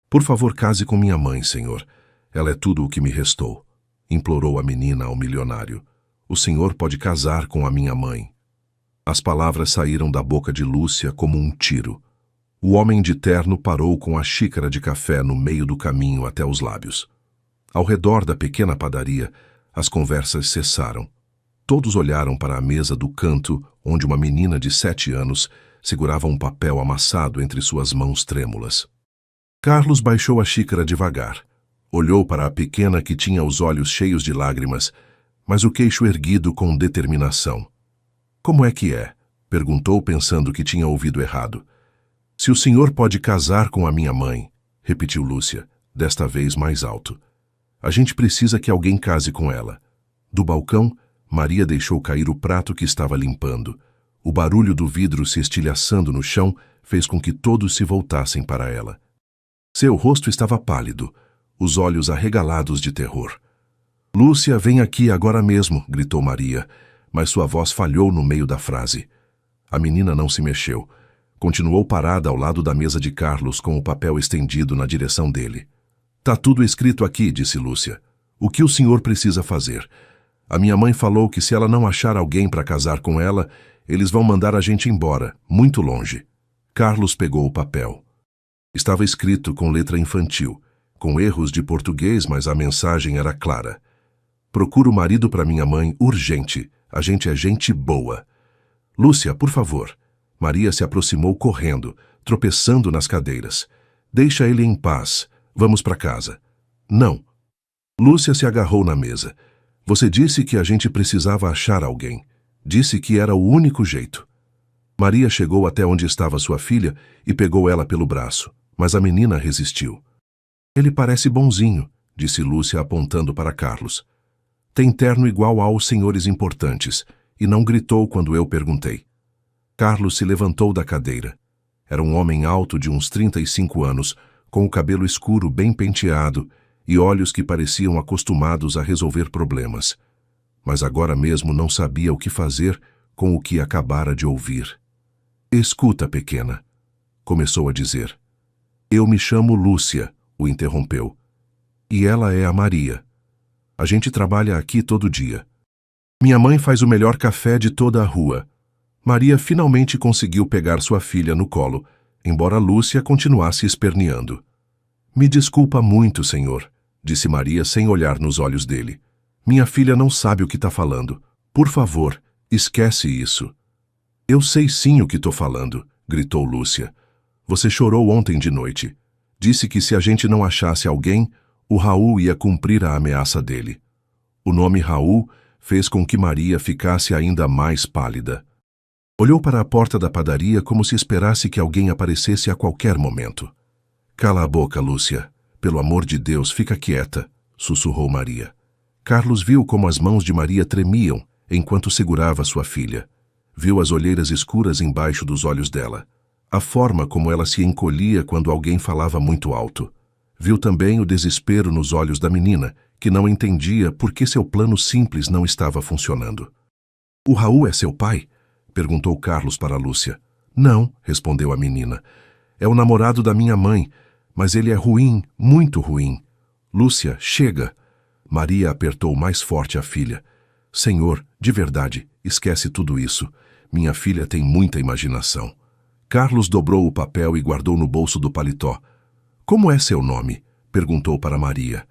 Por favor, case com minha mãe, senhor. Ela é tudo o que me restou, implorou a menina ao milionário. O senhor pode casar com a minha mãe. As palavras saíram da boca de Lúcia como um tiro. O homem de terno parou com a xícara de café no meio do caminho até os lábios. Ao redor da pequena padaria, as conversas cessaram. Todos olharam para a mesa do canto, onde uma menina de 7 anos segurava um papel amassado entre suas mãos trêmulas. Carlos baixou a xícara devagar. Olhou para a pequena que tinha os olhos cheios de lágrimas, mas o queixo erguido com determinação. Como é que é? Perguntou, pensando que tinha ouvido errado. Se o senhor pode casar com a minha mãe, repetiu Lúcia, desta vez mais alto. A gente precisa que alguém case com ela. Do balcão, Maria deixou cair o prato que estava limpando. O barulho do vidro se estilhaçando no chão fez com que todos se voltassem para ela. Seu rosto estava pálido, os olhos arregalados de terror. Lúcia, vem aqui agora mesmo, gritou Maria, mas sua voz falhou no meio da frase. A menina não se mexeu. Continuou parada ao lado da mesa de Carlos com o papel estendido na direção dele. Tá tudo escrito aqui, disse Lúcia. O que o senhor precisa fazer? A minha mãe falou que se ela não achar alguém para casar com ela, eles vão mandar a gente embora, muito longe. Carlos pegou o papel. Estava escrito com letra infantil, com erros de português, mas a mensagem era clara. Procura o marido para minha mãe, urgente. A gente é gente boa. Lúcia, por favor. Maria se aproximou correndo, tropeçando nas cadeiras. Deixa ele em paz. Vamos para casa. Não. Lúcia se agarrou na mesa. Você disse que a gente precisava achar alguém. Disse que era o único jeito. Maria chegou até onde estava sua filha e pegou ela pelo braço, mas a menina resistiu. Ele parece bonzinho, disse Lúcia apontando para Carlos. Tem terno igual aos senhores importantes, e não gritou quando eu perguntei. Carlos se levantou da cadeira. Era um homem alto de uns 35 anos, com o cabelo escuro bem penteado e olhos que pareciam acostumados a resolver problemas. Mas agora mesmo não sabia o que fazer com o que acabara de ouvir. Escuta, pequena, começou a dizer. Eu me chamo Lúcia, o interrompeu. E ela é a Maria. A gente trabalha aqui todo dia. Minha mãe faz o melhor café de toda a rua. Maria finalmente conseguiu pegar sua filha no colo, embora Lúcia continuasse esperneando. Me desculpa muito, senhor, disse Maria sem olhar nos olhos dele. Minha filha não sabe o que está falando. Por favor, esquece isso. Eu sei sim o que estou falando, gritou Lúcia. Você chorou ontem de noite. Disse que se a gente não achasse alguém, o Raul ia cumprir a ameaça dele. O nome Raul fez com que Maria ficasse ainda mais pálida. Olhou para a porta da padaria como se esperasse que alguém aparecesse a qualquer momento. Cala a boca, Lúcia. Pelo amor de Deus, fica quieta, sussurrou Maria. Carlos viu como as mãos de Maria tremiam enquanto segurava sua filha. Viu as olheiras escuras embaixo dos olhos dela. A forma como ela se encolhia quando alguém falava muito alto. Viu também o desespero nos olhos da menina, que não entendia por que seu plano simples não estava funcionando. O Raul é seu pai? Perguntou Carlos para Lúcia. Não, respondeu a menina. É o namorado da minha mãe, mas ele é ruim, muito ruim. Lúcia, chega. Maria apertou mais forte a filha. Senhor, de verdade, esquece tudo isso. Minha filha tem muita imaginação. Carlos dobrou o papel e guardou no bolso do paletó. Como é seu nome? Perguntou para Maria.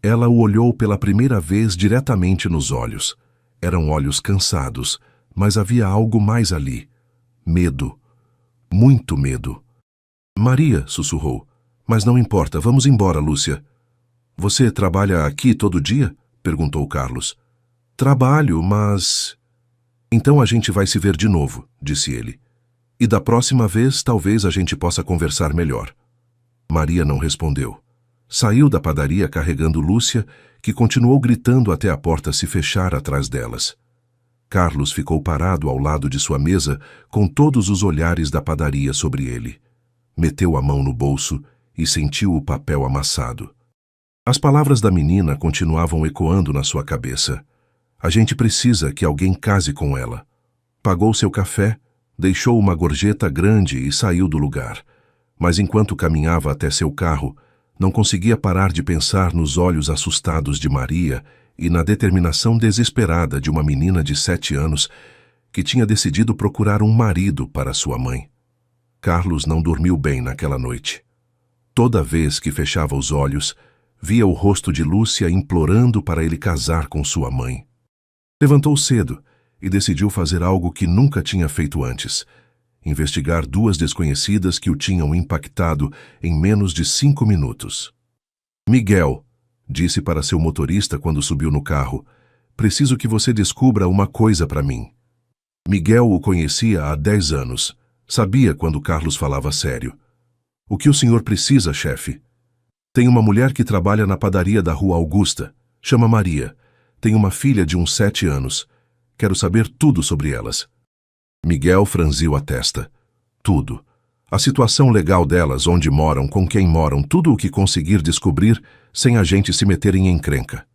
Ela o olhou pela primeira vez diretamente nos olhos. Eram olhos cansados, mas havia algo mais ali. Medo. Muito medo. Maria, sussurrou. Mas não importa, vamos embora, Lúcia. Você trabalha aqui todo dia? Perguntou Carlos. Trabalho, mas... Então a gente vai se ver de novo, disse ele. E da próxima vez talvez a gente possa conversar melhor. Maria não respondeu. Saiu da padaria carregando Lúcia, que continuou gritando até a porta se fechar atrás delas. Carlos ficou parado ao lado de sua mesa, com todos os olhares da padaria sobre ele. Meteu a mão no bolso e sentiu o papel amassado. As palavras da menina continuavam ecoando na sua cabeça. A gente precisa que alguém case com ela. Pagou seu café, deixou uma gorjeta grande e saiu do lugar. Mas enquanto caminhava até seu carro, Não conseguia parar de pensar nos olhos assustados de Maria e na determinação desesperada de uma menina de 7 anos que tinha decidido procurar um marido para sua mãe. Carlos não dormiu bem naquela noite. Toda vez que fechava os olhos, via o rosto de Lúcia implorando para ele casar com sua mãe. Levantou cedo e decidiu fazer algo que nunca tinha feito antes: investigar 2 desconhecidas que o tinham impactado em menos de 5 minutos. Miguel, disse para seu motorista quando subiu no carro, preciso que você descubra uma coisa para mim. Miguel o conhecia há 10 anos. Sabia quando Carlos falava sério. O que o senhor precisa, chefe? Tem uma mulher que trabalha na padaria da Rua Augusta. Chama Maria. Tem uma filha de uns 7 anos. Quero saber tudo sobre elas. Miguel franziu a testa. Tudo. A situação legal delas, onde moram, com quem moram, tudo o que conseguir descobrir sem a gente se meter em encrenca.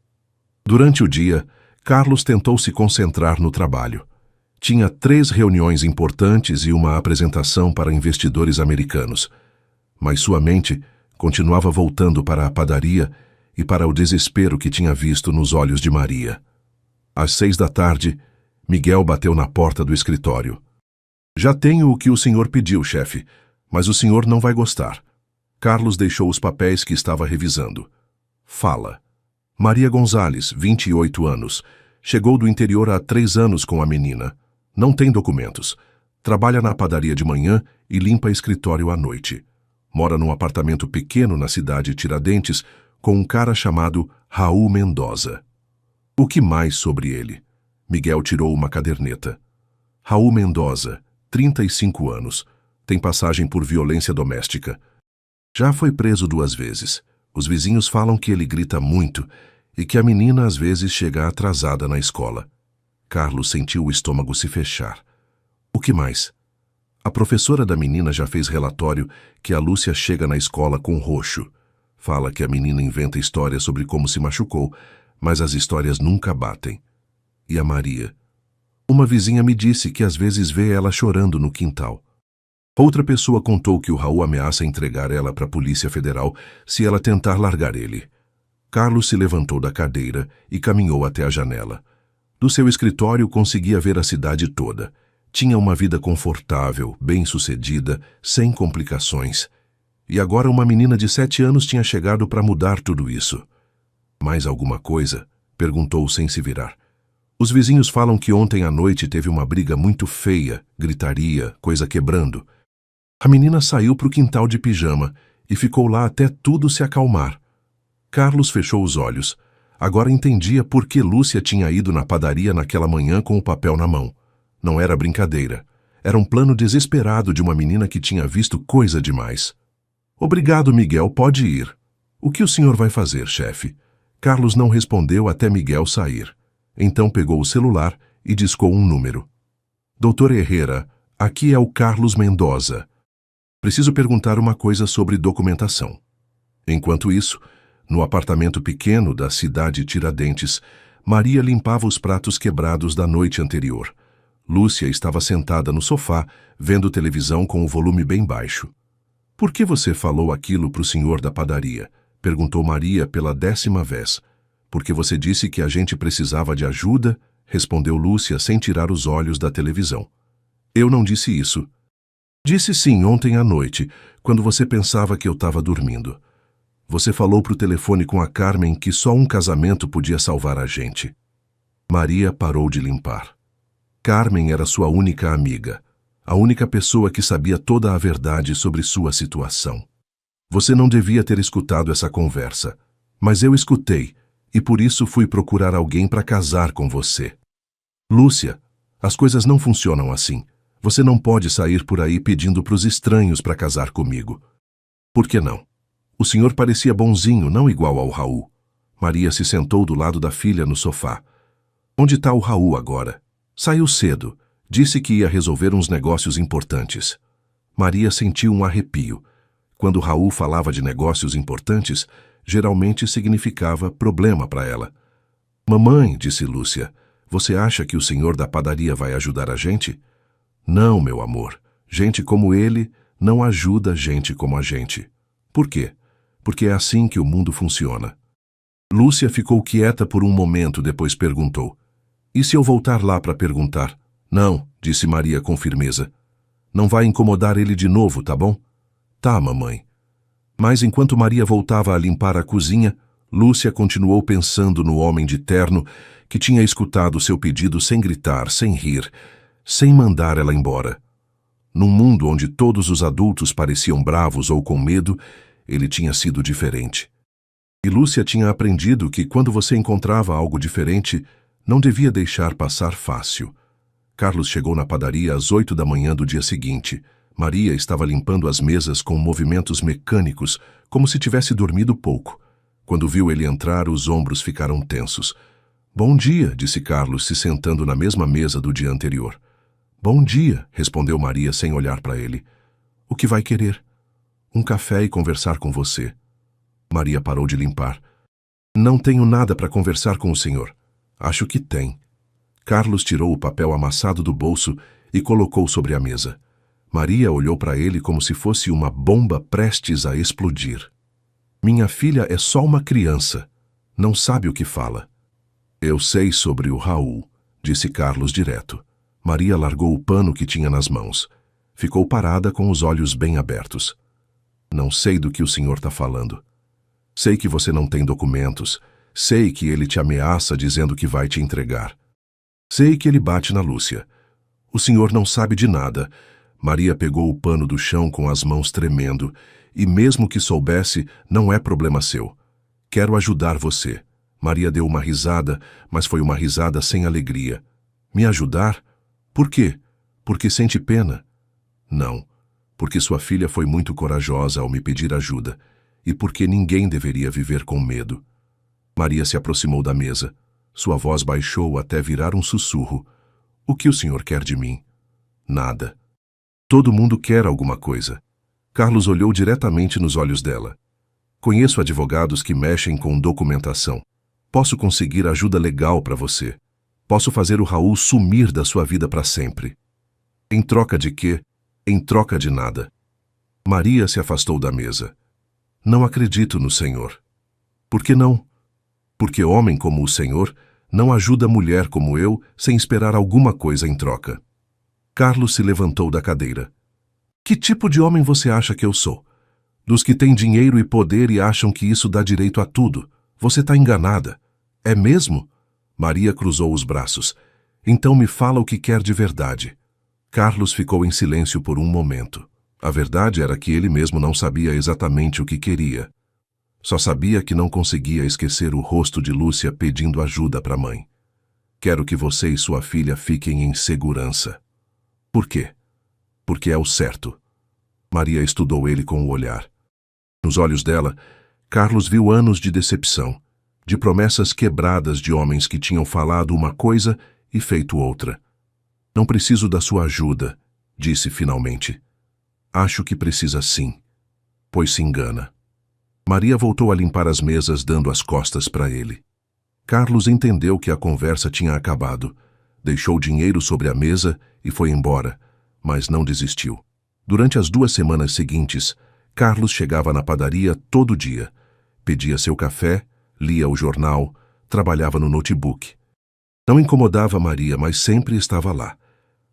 Durante o dia, Carlos tentou se concentrar no trabalho. Tinha 3 reuniões importantes e uma apresentação para investidores americanos. Mas sua mente continuava voltando para a padaria e para o desespero que tinha visto nos olhos de Maria. Às 6 da tarde, Miguel bateu na porta do escritório. Já tenho o que o senhor pediu, chefe, mas o senhor não vai gostar. Carlos deixou os papéis que estava revisando. Fala. Maria Gonzalez, 28 anos. Chegou do interior há 3 anos com a menina. Não tem documentos. Trabalha na padaria de manhã e limpa escritório à noite. Mora num apartamento pequeno na cidade Tiradentes com um cara chamado Raul Mendoza. O que mais sobre ele? Miguel tirou uma caderneta. Raul Mendoza, 35 anos. Tem passagem por violência doméstica. Já foi preso 2 vezes. Os vizinhos falam que ele grita muito e que a menina às vezes chega atrasada na escola. Carlos sentiu o estômago se fechar. O que mais? A professora da menina já fez relatório que a Lúcia chega na escola com roxo. Fala que a menina inventa histórias sobre como se machucou, mas as histórias nunca batem. E a Maria? Uma vizinha me disse que às vezes vê ela chorando no quintal. Outra pessoa contou que o Raul ameaça entregar ela para a Polícia Federal se ela tentar largar ele. Carlos se levantou da cadeira e caminhou até a janela. Do seu escritório conseguia ver a cidade toda. Tinha uma vida confortável, bem-sucedida, sem complicações. E agora uma menina de 7 anos tinha chegado para mudar tudo isso. Mais alguma coisa? Perguntou sem se virar. Os vizinhos falam que ontem à noite teve uma briga muito feia, gritaria, coisa quebrando. A menina saiu para o quintal de pijama e ficou lá até tudo se acalmar. Carlos fechou os olhos. Agora entendia por que Lúcia tinha ido na padaria naquela manhã com o papel na mão. Não era brincadeira. Era um plano desesperado de uma menina que tinha visto coisa demais. Obrigado, Miguel, pode ir. O que o senhor vai fazer, chefe? Carlos não respondeu até Miguel sair. Então pegou o celular e discou um número. Doutor Herrera, aqui é o Carlos Mendoza. Preciso perguntar uma coisa sobre documentação. Enquanto isso, no apartamento pequeno da cidade Tiradentes, Maria limpava os pratos quebrados da noite anterior. Lúcia estava sentada no sofá, vendo televisão com o volume bem baixo. Por que você falou aquilo para o senhor da padaria? Perguntou Maria pela 10ª vez. Porque você disse que a gente precisava de ajuda? Respondeu Lúcia sem tirar os olhos da televisão. Eu não disse isso. Disse sim ontem à noite, quando você pensava que eu estava dormindo. Você falou pro telefone com a Carmen que só um casamento podia salvar a gente. Maria parou de limpar. Carmen era sua única amiga, a única pessoa que sabia toda a verdade sobre sua situação. Você não devia ter escutado essa conversa, mas eu escutei, e por isso fui procurar alguém para casar com você. Lúcia, as coisas não funcionam assim. Você não pode sair por aí pedindo pros estranhos para casar comigo. Por que não? O senhor parecia bonzinho, não igual ao Raul. Maria se sentou do lado da filha no sofá. Onde está o Raul agora? Saiu cedo. Disse que ia resolver uns negócios importantes. Maria sentiu um arrepio. Quando Raul falava de negócios importantes, geralmente significava problema para ela. Mamãe, disse Lúcia, você acha que o senhor da padaria vai ajudar a gente? Não, meu amor. Gente como ele não ajuda gente como a gente. Por quê? porque é assim que o mundo funciona. Lúcia ficou quieta por um momento, depois perguntou: "E se eu voltar lá para perguntar?" "Não", disse Maria com firmeza. "Não vai incomodar ele de novo, tá bom?" "Tá, mamãe." Mas enquanto Maria voltava a limpar a cozinha, Lúcia continuou pensando no homem de terno que tinha escutado seu pedido sem gritar, sem rir, sem mandar ela embora. Num mundo onde todos os adultos pareciam bravos ou com medo, ele tinha sido diferente. E Lúcia tinha aprendido que quando você encontrava algo diferente, não devia deixar passar fácil. Carlos chegou na padaria às 8 da manhã do dia seguinte. Maria estava limpando as mesas com movimentos mecânicos, como se tivesse dormido pouco. Quando viu ele entrar, os ombros ficaram tensos. "Bom dia", disse Carlos, se sentando na mesma mesa do dia anterior. "Bom dia", respondeu Maria sem olhar para ele. "O que vai querer?" "Um café e conversar com você." Maria parou de limpar. "Não tenho nada para conversar com o senhor." "Acho que tem." Carlos tirou o papel amassado do bolso e colocou sobre a mesa. Maria olhou para ele como se fosse uma bomba prestes a explodir. "Minha filha é só uma criança. Não sabe o que fala." "Eu sei sobre o Raul", disse Carlos direto. Maria largou o pano que tinha nas mãos. Ficou parada com os olhos bem abertos. "Não sei do que o senhor está falando. Sei que você não tem documentos. Sei que ele te ameaça dizendo que vai te entregar. Sei que ele bate na Lúcia. O senhor não sabe de nada." Maria pegou o pano do chão com as mãos tremendo. "E mesmo que soubesse, não é problema seu. Quero ajudar você." Maria deu uma risada, mas foi uma risada sem alegria. "Me ajudar? Por quê? Porque sente pena?" "Não, porque sua filha foi muito corajosa ao me pedir ajuda. E porque ninguém deveria viver com medo." Maria se aproximou da mesa. Sua voz baixou até virar um sussurro. "O que o senhor quer de mim?" "Nada." "Todo mundo quer alguma coisa." Carlos olhou diretamente nos olhos dela. "Conheço advogados que mexem com documentação. Posso conseguir ajuda legal para você. Posso fazer o Raul sumir da sua vida para sempre." "Em troca de quê?" "Em troca de nada." Maria se afastou da mesa. "Não acredito no senhor." "Por que não?" "Porque homem como o senhor não ajuda mulher como eu sem esperar alguma coisa em troca." Carlos se levantou da cadeira. "Que tipo de homem você acha que eu sou? Dos que têm dinheiro e poder e acham que isso dá direito a tudo. Você está enganada." "É mesmo?" Maria cruzou os braços. "Então me fala o que quer de verdade." Carlos ficou em silêncio por um momento. A verdade era que ele mesmo não sabia exatamente o que queria. Só sabia que não conseguia esquecer o rosto de Lúcia pedindo ajuda para a mãe. "Quero que você e sua filha fiquem em segurança." "Por quê?" "Porque é o certo." Maria estudou ele com o olhar. Nos olhos dela, Carlos viu anos de decepção, de promessas quebradas de homens que tinham falado uma coisa e feito outra. "Não preciso da sua ajuda", disse finalmente. "Acho que precisa sim, pois se engana." Maria voltou a limpar as mesas, dando as costas para ele. Carlos entendeu que a conversa tinha acabado. Deixou o dinheiro sobre a mesa e foi embora, mas não desistiu. Durante as 2 semanas seguintes, Carlos chegava na padaria todo dia. Pedia seu café, lia o jornal, trabalhava no notebook. Não incomodava Maria, mas sempre estava lá.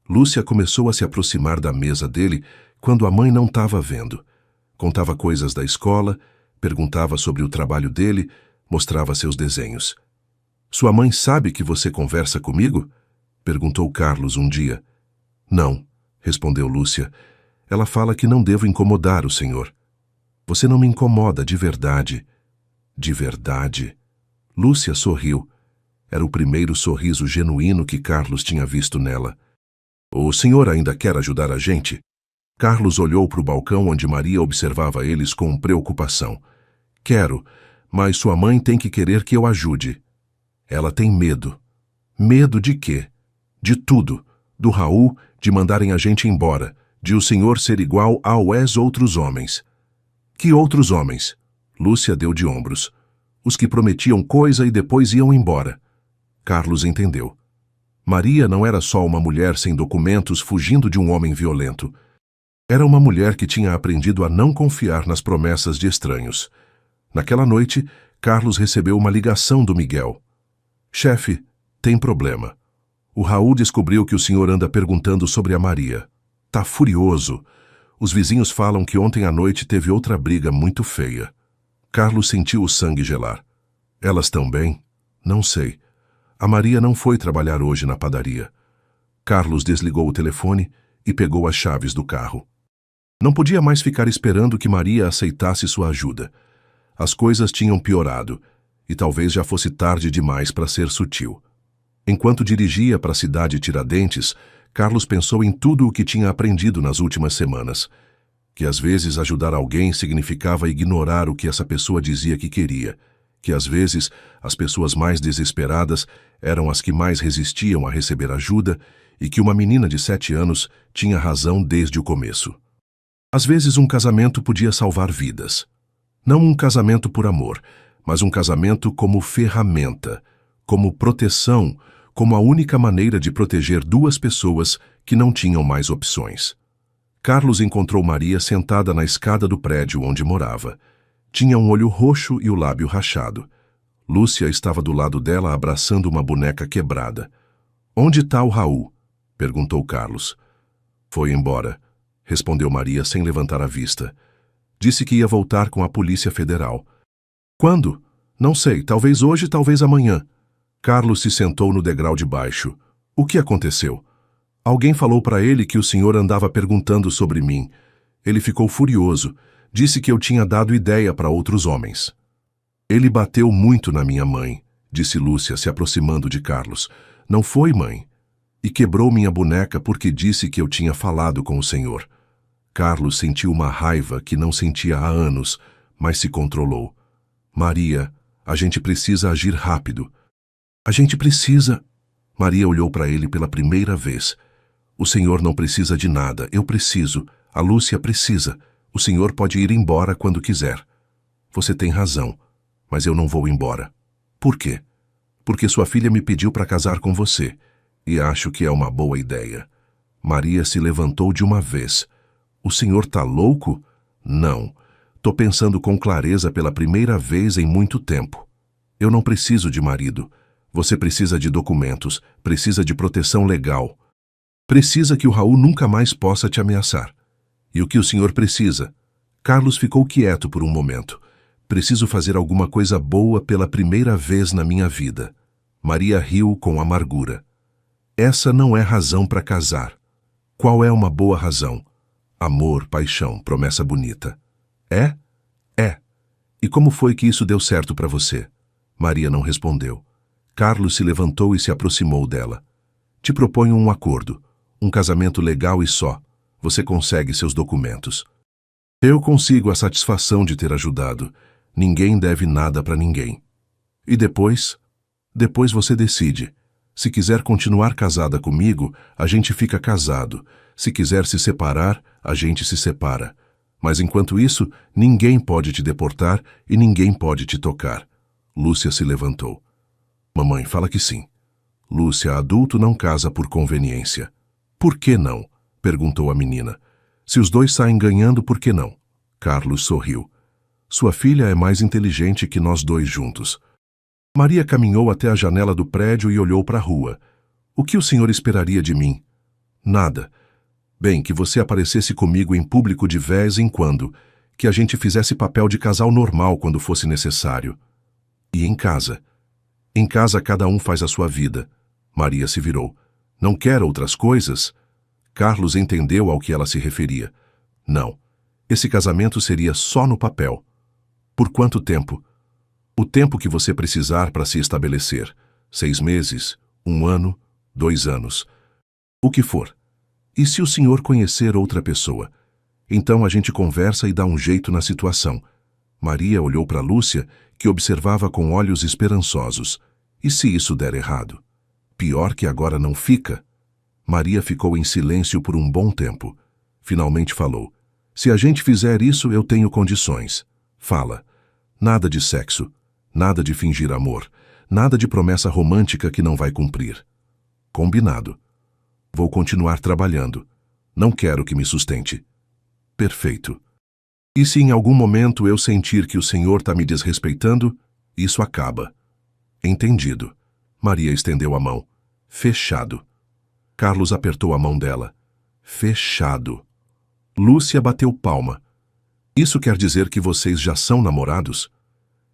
Lúcia começou a se aproximar da mesa dele quando a mãe não estava vendo. Contava coisas da escola, perguntava sobre o trabalho dele, mostrava seus desenhos. "Sua mãe sabe que você conversa comigo?" perguntou Carlos um dia. "Não", respondeu Lúcia. "Ela fala que não devo incomodar o senhor." "Você não me incomoda de verdade." "De verdade?" Lúcia sorriu. Era o primeiro sorriso genuíno que Carlos tinha visto nela. "O senhor ainda quer ajudar a gente?" Carlos olhou para o balcão onde Maria observava eles com preocupação. "Quero, mas sua mãe tem que querer que eu ajude." "Ela tem medo." "Medo de quê?" "De tudo. Do Raul, de mandarem a gente embora, de o senhor ser igual aos outros homens." "Que outros homens?" Lúcia deu de ombros. "Os que prometiam coisa e depois iam embora." Carlos entendeu. Maria não era só uma mulher sem documentos fugindo de um homem violento. Era uma mulher que tinha aprendido a não confiar nas promessas de estranhos. Naquela noite, Carlos recebeu uma ligação do Miguel. Chefe, tem problema. O Raul descobriu que o senhor anda perguntando sobre a Maria. Tá furioso. Os vizinhos falam que ontem à noite teve outra briga muito feia. Carlos sentiu o sangue gelar. Elas estão bem? Não sei. A Maria não foi trabalhar hoje na padaria. Carlos desligou o telefone e pegou as chaves do carro. Não podia mais ficar esperando que Maria aceitasse sua ajuda. As coisas tinham piorado, e talvez já fosse tarde demais para ser sutil. Enquanto dirigia para a cidade Tiradentes, Carlos pensou em tudo o que tinha aprendido nas últimas semanas. Que às vezes ajudar alguém significava ignorar o que essa pessoa dizia que queria. Que às vezes as pessoas mais desesperadas eram as que mais resistiam a receber ajuda e que uma menina de 7 anos tinha razão desde o começo. Às vezes um casamento podia salvar vidas. Não um casamento por amor, mas um casamento como ferramenta, como proteção, como a única maneira de proteger duas pessoas que não tinham mais opções. Carlos encontrou Maria sentada na escada do prédio onde morava. Tinha um olho roxo e o lábio rachado. Lúcia estava do lado dela abraçando uma boneca quebrada. Onde está o Raul? Perguntou Carlos. Foi embora, respondeu Maria sem levantar a vista. Disse que ia voltar com a Polícia Federal. Quando? Não sei, talvez hoje, talvez amanhã. Carlos se sentou no degrau de baixo. O que aconteceu? Alguém falou para ele que o senhor andava perguntando sobre mim. Ele ficou furioso. Disse que eu tinha dado ideia para outros homens. Ele bateu muito na minha mãe, disse Lúcia, se aproximando de Carlos. Não foi, mãe? E quebrou minha boneca porque disse que eu tinha falado com o senhor. Carlos sentiu uma raiva que não sentia há anos, mas se controlou. Maria, a gente precisa agir rápido. A gente precisa... Maria olhou para ele pela primeira vez. O senhor não precisa de nada, eu preciso. A Lúcia precisa. O senhor pode ir embora quando quiser. Você tem razão, mas eu não vou embora. Por quê? Porque sua filha me pediu para casar com você, e acho que é uma boa ideia. Maria se levantou de uma vez. O senhor tá louco? Não. Tô pensando com clareza pela primeira vez em muito tempo. Eu não preciso de marido. Você precisa de documentos, precisa de proteção legal. Precisa que o Raul nunca mais possa te ameaçar. E o que o senhor precisa? Carlos ficou quieto por um momento. Preciso fazer alguma coisa boa pela primeira vez na minha vida. Maria riu com amargura. Essa não é razão para casar. Qual é uma boa razão? Amor, paixão, promessa bonita. É? É. E como foi que isso deu certo para você? Maria não respondeu. Carlos se levantou e se aproximou dela. Te proponho um acordo. Um casamento legal e só. Você consegue seus documentos. Eu consigo a satisfação de ter ajudado. Ninguém deve nada para ninguém. E depois? Depois você decide. Se quiser continuar casada comigo, a gente fica casado. Se quiser se separar, a gente se separa. Mas enquanto isso, ninguém pode te deportar e ninguém pode te tocar. Lúcia se levantou. Mamãe, fala que sim. Lúcia, adulto não casa por conveniência. Por que não? Perguntou a menina. Se os dois saem ganhando, por que não? Carlos sorriu. Sua filha é mais inteligente que nós dois juntos. Maria caminhou até a janela do prédio e olhou para a rua. O que o senhor esperaria de mim? Nada. Bem, que você aparecesse comigo em público de vez em quando, que a gente fizesse papel de casal normal quando fosse necessário. E em casa? Em casa cada um faz a sua vida. Maria se virou. Não quer outras coisas? Carlos entendeu ao que ela se referia. Não. Esse casamento seria só no papel. Por quanto tempo? O tempo que você precisar para se estabelecer. 6 meses, 1 ano, 2 anos. O que for. E se o senhor conhecer outra pessoa? Então a gente conversa e dá um jeito na situação. Maria olhou para Lúcia, que observava com olhos esperançosos. E se isso der errado? Pior que agora não fica? Maria ficou em silêncio por um bom tempo. Finalmente falou. Se a gente fizer isso, eu tenho condições. Fala. Nada de sexo. Nada de fingir amor. Nada de promessa romântica que não vai cumprir. Combinado. Vou continuar trabalhando. Não quero que me sustente. Perfeito. E se em algum momento eu sentir que o senhor está me desrespeitando, isso acaba. Entendido. Maria estendeu a mão. Fechado. Carlos apertou a mão dela. Fechado. Lúcia bateu palma. Isso quer dizer que vocês já são namorados?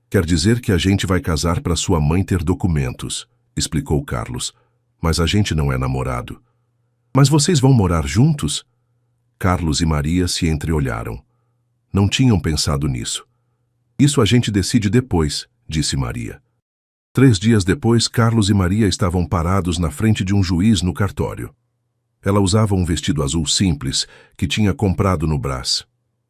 Quer dizer que a gente vai casar para sua mãe ter documentos, explicou Carlos. Mas a gente não é namorado. Mas vocês vão morar juntos? Carlos e Maria se entreolharam. Não tinham pensado nisso. Isso a gente decide depois, disse Maria. 3 dias depois, Carlos e Maria estavam parados na frente de um juiz no cartório. Ela usava um vestido azul simples, que tinha comprado no Brás.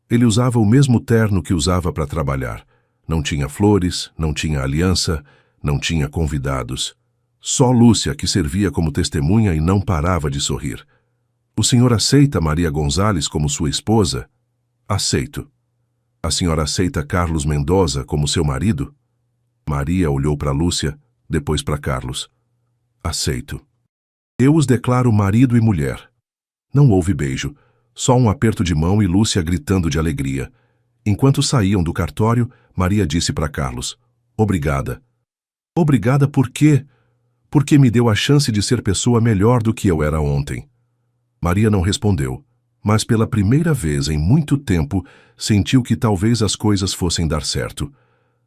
Ele usava o mesmo terno que usava para trabalhar. Não tinha flores, não tinha aliança, não tinha convidados. Só Lúcia, que servia como testemunha e não parava de sorrir. O senhor aceita Maria Gonzalez como sua esposa? Aceito. A senhora aceita Carlos Mendoza como seu marido? Maria olhou para Lúcia, depois para Carlos. Aceito. Eu os declaro marido e mulher. Não houve beijo, só um aperto de mão e Lúcia gritando de alegria. Enquanto saíam do cartório, Maria disse para Carlos: Obrigada. Obrigada por quê? Porque me deu a chance de ser pessoa melhor do que eu era ontem. Maria não respondeu, mas pela primeira vez em muito tempo sentiu que talvez as coisas fossem dar certo.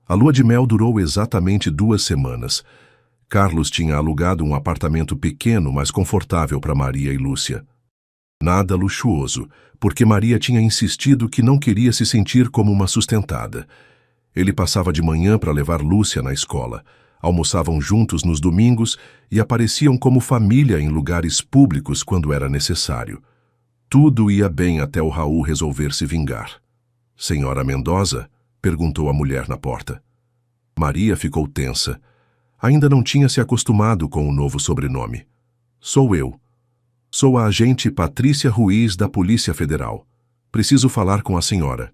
A lua de mel durou exatamente 2 semanas. Carlos tinha alugado um apartamento pequeno, mas confortável para Maria e Lúcia. Nada luxuoso, porque Maria tinha insistido que não queria se sentir como uma sustentada. Ele passava de manhã para levar Lúcia na escola, almoçavam juntos nos domingos e apareciam como família em lugares públicos quando era necessário. Tudo ia bem até o Raul resolver se vingar. Senhora Mendoza? Perguntou a mulher na porta. Maria ficou tensa. Ainda não tinha se acostumado com o novo sobrenome. Sou eu. Sou a agente Patrícia Ruiz da Polícia Federal. Preciso falar com a senhora.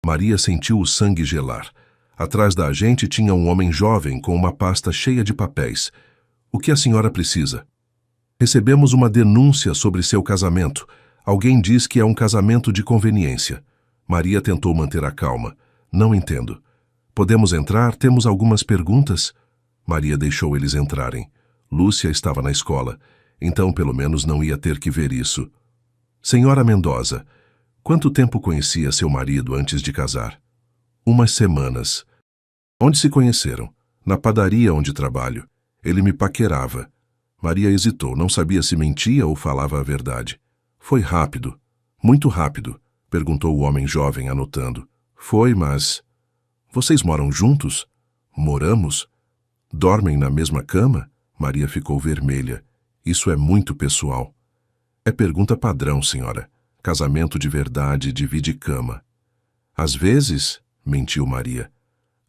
Maria sentiu o sangue gelar. Atrás da agente tinha um homem jovem com uma pasta cheia de papéis. O que a senhora precisa? Recebemos uma denúncia sobre seu casamento. Alguém diz que é um casamento de conveniência. Maria tentou manter a calma. Não entendo. Podemos entrar? Temos algumas perguntas? Maria deixou eles entrarem. Lúcia estava na escola, então pelo menos não ia ter que ver isso. Senhora Mendoza, quanto tempo conhecia seu marido antes de casar? Umas semanas. Onde se conheceram? Na padaria onde trabalho. Ele me paquerava. Maria hesitou, não sabia se mentia ou falava a verdade. Foi rápido. Muito rápido, perguntou o homem jovem, anotando. Foi, mas... Vocês moram juntos? Moramos? Dormem na mesma cama? Maria ficou vermelha. Isso é muito pessoal. É pergunta padrão, senhora. Casamento de verdade divide cama. Às vezes, mentiu Maria.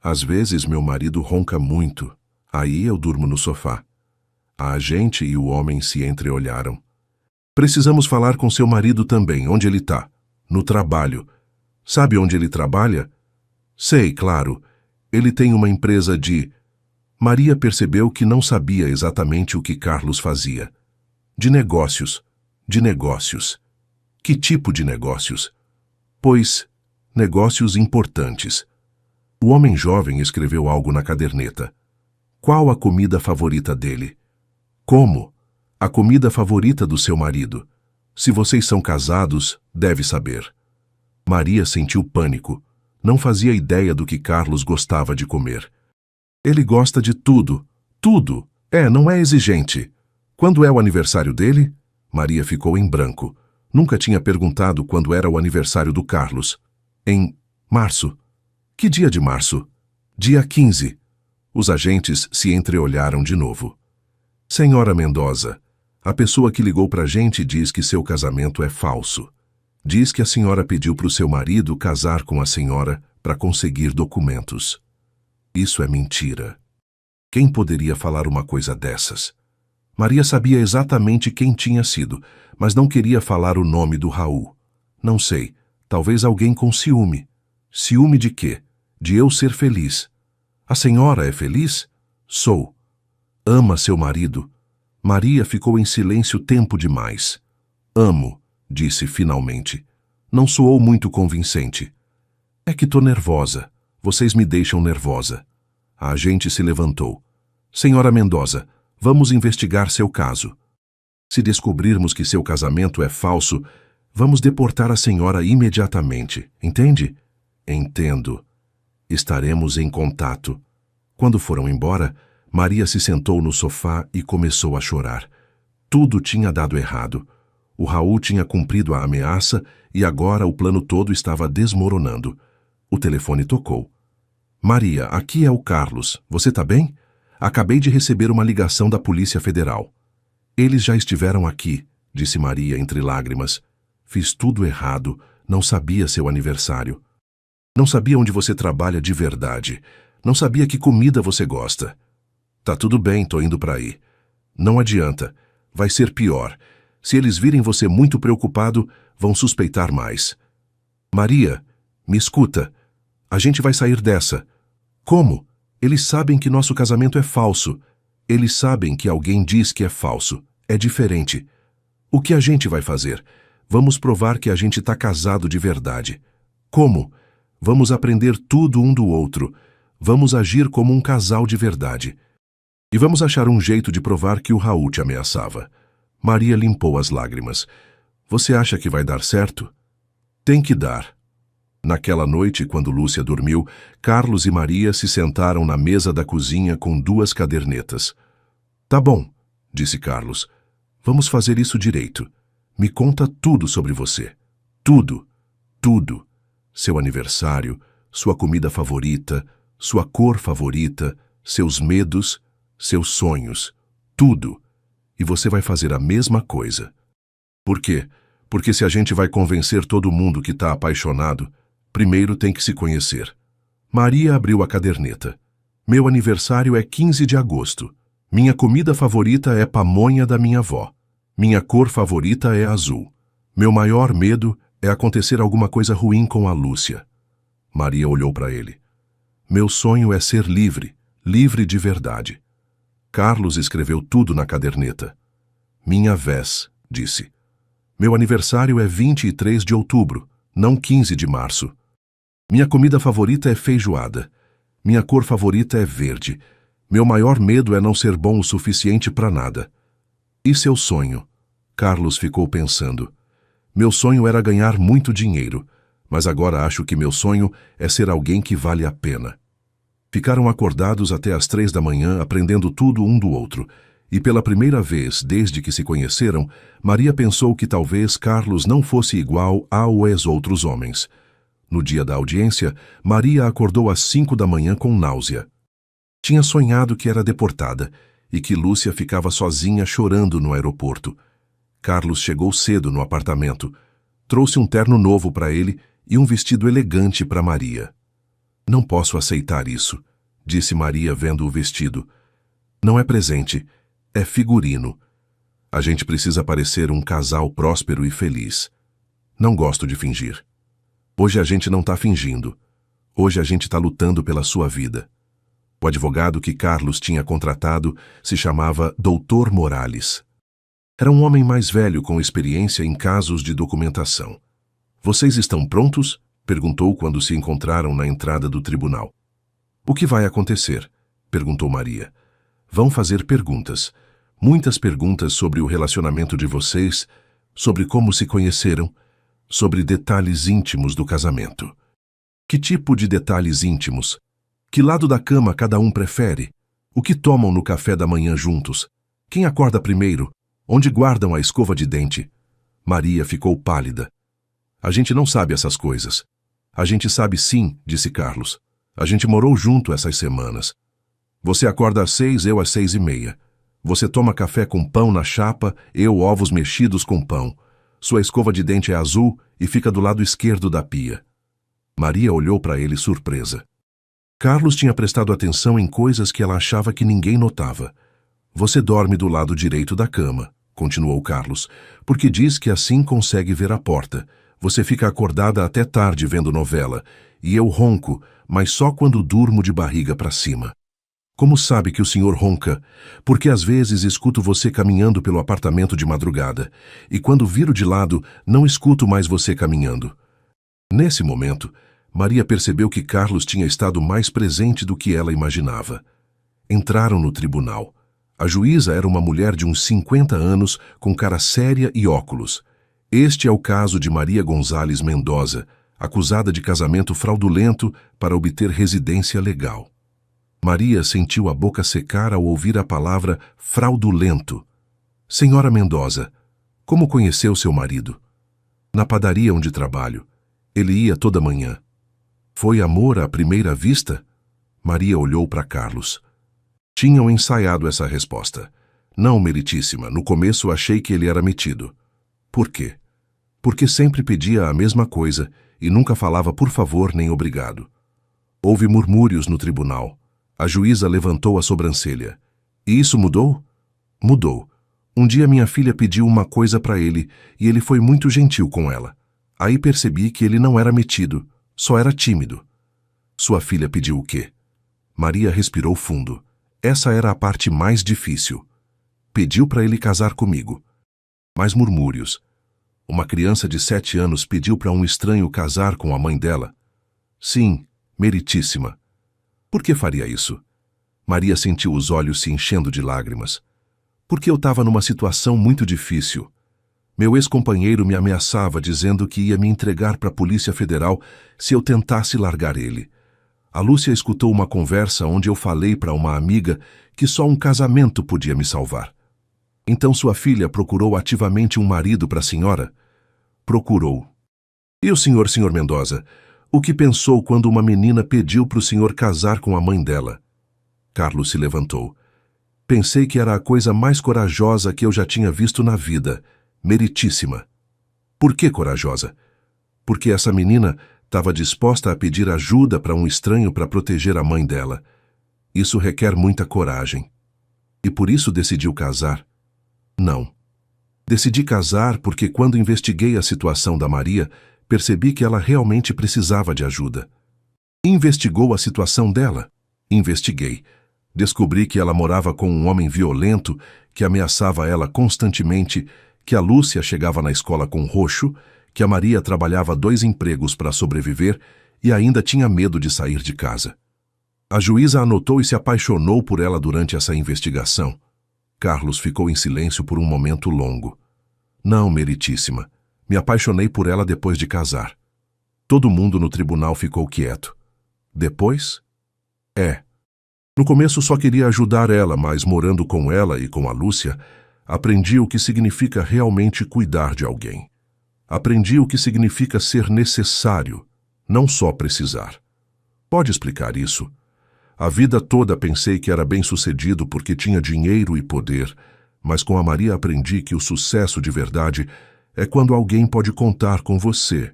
Às vezes meu marido ronca muito. Aí eu durmo no sofá. A agente e o homem se entreolharam. Precisamos falar com seu marido também. Onde ele está? No trabalho. Sabe onde ele trabalha? Sei, claro. Ele tem uma empresa de... Maria percebeu que não sabia exatamente o que Carlos fazia. De negócios. De negócios. Que tipo de negócios? Pois, negócios importantes. O homem jovem escreveu algo na caderneta. Qual a comida favorita dele? Como? A comida favorita do seu marido. Se vocês são casados, deve saber. Maria sentiu pânico. Não fazia ideia do que Carlos gostava de comer. Ele gosta de tudo. Tudo. Não é exigente. Quando é o aniversário dele? Maria ficou em branco. Nunca tinha perguntado quando era o aniversário do Carlos. Em março. Que dia de março? Dia 15. Os agentes se entreolharam de novo. Senhora Mendoza, a pessoa que ligou pra gente diz que seu casamento é falso. Diz que a senhora pediu para o seu marido casar com a senhora para conseguir documentos. Isso é mentira. Quem poderia falar uma coisa dessas? Maria sabia exatamente quem tinha sido, mas não queria falar o nome do Raul. Não sei, talvez alguém com ciúme. Ciúme de quê? De eu ser feliz. A senhora é feliz? Sou. Ama seu marido? Maria ficou em silêncio tempo demais. Amo, disse finalmente. Não soou muito convincente. É que tô nervosa. Vocês me deixam nervosa. A agente se levantou. Senhora Mendoza, vamos investigar seu caso. Se descobrirmos que seu casamento é falso, vamos deportar a senhora imediatamente, entende? Entendo. Estaremos em contato. Quando foram embora, Maria se sentou no sofá e começou a chorar. Tudo tinha dado errado. O Raul tinha cumprido a ameaça e agora o plano todo estava desmoronando. O telefone tocou. Maria, aqui é o Carlos. Você tá bem? Acabei de receber uma ligação da Polícia Federal. Eles já estiveram aqui, disse Maria entre lágrimas. Fiz tudo errado, não sabia seu aniversário. Não sabia onde você trabalha de verdade. Não sabia que comida você gosta. Tá tudo bem, tô indo pra aí. Não adianta, vai ser pior. Se eles virem você muito preocupado, vão suspeitar mais. Maria, me escuta. A gente vai sair dessa. Como? Eles sabem que nosso casamento é falso. Eles sabem que alguém diz que é falso. É diferente. O que a gente vai fazer? Vamos provar que a gente tá casado de verdade. Como? Vamos aprender tudo um do outro. Vamos agir como um casal de verdade. E vamos achar um jeito de provar que o Raul te ameaçava. Maria limpou as lágrimas. Você acha que vai dar certo? Tem que dar. Naquela noite, quando Lúcia dormiu, Carlos e Maria se sentaram na mesa da cozinha com 2 cadernetas. Tá bom, disse Carlos. Vamos fazer isso direito. Me conta tudo sobre você. Tudo. Tudo. Seu aniversário, sua comida favorita, sua cor favorita, seus medos, seus sonhos. Tudo. E você vai fazer a mesma coisa. Por quê? Porque se a gente vai convencer todo mundo que está apaixonado, primeiro tem que se conhecer. Maria abriu a caderneta. Meu aniversário é 15 de agosto. Minha comida favorita é pamonha da minha avó. Minha cor favorita é azul. Meu maior medo é acontecer alguma coisa ruim com a Lúcia. Maria olhou para ele. Meu sonho é ser livre, livre de verdade. Carlos escreveu tudo na caderneta. Minha vez, disse. Meu aniversário é 23 de outubro, não 15 de março. Minha comida favorita é feijoada. Minha cor favorita é verde. Meu maior medo é não ser bom o suficiente para nada. E seu sonho? Carlos ficou pensando. Meu sonho era ganhar muito dinheiro, mas agora acho que meu sonho é ser alguém que vale a pena. Ficaram acordados até às 3 da manhã, aprendendo tudo um do outro, e pela primeira vez desde que se conheceram, Maria pensou que talvez Carlos não fosse igual aos outros homens. No dia da audiência, Maria acordou às 5 da manhã com náusea. Tinha sonhado que era deportada e que Lúcia ficava sozinha chorando no aeroporto. Carlos chegou cedo no apartamento, trouxe um terno novo para ele e um vestido elegante para Maria. Não posso aceitar isso, disse Maria vendo o vestido. Não é presente, é figurino. A gente precisa parecer um casal próspero e feliz. Não gosto de fingir. Hoje a gente não está fingindo. Hoje a gente está lutando pela sua vida. O advogado que Carlos tinha contratado se chamava Dr. Morales. Era um homem mais velho com experiência em casos de documentação. Vocês estão prontos? Perguntou quando se encontraram na entrada do tribunal. O que vai acontecer? Perguntou Maria. Vão fazer perguntas. Muitas perguntas sobre o relacionamento de vocês, sobre como se conheceram, sobre detalhes íntimos do casamento. Que tipo de detalhes íntimos? Que lado da cama cada um prefere? O que tomam no café da manhã juntos? Quem acorda primeiro? Onde guardam a escova de dente? Maria ficou pálida. A gente não sabe essas coisas. A gente sabe sim, disse Carlos. A gente morou junto essas semanas. Você acorda às 6, eu às 6:30. Você toma café com pão na chapa, eu ovos mexidos com pão. Sua escova de dente é azul e fica do lado esquerdo da pia. Maria olhou para ele surpresa. Carlos tinha prestado atenção em coisas que ela achava que ninguém notava. Você dorme do lado direito da cama, continuou Carlos, porque diz que assim consegue ver a porta. Você fica acordada até tarde vendo novela, e eu ronco, mas só quando durmo de barriga para cima. Como sabe que o senhor ronca? Porque às vezes escuto você caminhando pelo apartamento de madrugada, e quando viro de lado, não escuto mais você caminhando. Nesse momento, Maria percebeu que Carlos tinha estado mais presente do que ela imaginava. Entraram no tribunal. A juíza era uma mulher de uns 50 anos, com cara séria e óculos. Este é o caso de Maria Gonzales Mendoza, acusada de casamento fraudulento para obter residência legal. Maria sentiu a boca secar ao ouvir a palavra fraudulento. Senhora Mendoza, como conheceu seu marido? Na padaria onde trabalho. Ele ia toda manhã. Foi amor à primeira vista? Maria olhou para Carlos. Tinham ensaiado essa resposta. Não, meritíssima, no começo achei que ele era metido. Por quê? Porque sempre pedia a mesma coisa e nunca falava por favor nem obrigado. Houve murmúrios no tribunal. A juíza levantou a sobrancelha. E isso mudou? Mudou. Um dia minha filha pediu uma coisa para ele e ele foi muito gentil com ela. Aí percebi que ele não era metido, só era tímido. Sua filha pediu o quê? Maria respirou fundo. Essa era a parte mais difícil. Pediu para ele casar comigo. Mais murmúrios. Uma criança de 7 anos pediu para um estranho casar com a mãe dela? Sim, meritíssima. Por que faria isso? Maria sentiu os olhos se enchendo de lágrimas. Porque eu estava numa situação muito difícil. Meu ex-companheiro me ameaçava dizendo que ia me entregar para a Polícia Federal se eu tentasse largar ele. A Lúcia escutou uma conversa onde eu falei para uma amiga que só um casamento podia me salvar. Então sua filha procurou ativamente um marido para a senhora? Procurou. E o senhor Mendoza, o que pensou quando uma menina pediu para o senhor casar com a mãe dela? Carlos se levantou. Pensei que era a coisa mais corajosa que eu já tinha visto na vida. Meritíssima. Por que corajosa? Porque essa menina estava disposta a pedir ajuda para um estranho para proteger a mãe dela. Isso requer muita coragem. E por isso decidiu casar? Não. Decidi casar porque quando investiguei a situação da Maria, percebi que ela realmente precisava de ajuda. Investigou a situação dela? Investiguei. Descobri que ela morava com um homem violento que ameaçava ela constantemente, que a Lúcia chegava na escola com roxo, que a Maria trabalhava 2 empregos para sobreviver e ainda tinha medo de sair de casa. A juíza anotou e se apaixonou por ela durante essa investigação. Carlos ficou em silêncio por um momento longo. Não, meritíssima. Me apaixonei por ela depois de casar. Todo mundo no tribunal ficou quieto. Depois? No começo só queria ajudar ela, mas morando com ela e com a Lúcia, aprendi o que significa realmente cuidar de alguém. Aprendi o que significa ser necessário, não só precisar. Pode explicar isso? A vida toda pensei que era bem-sucedido porque tinha dinheiro e poder, mas com a Maria aprendi que o sucesso de verdade é quando alguém pode contar com você,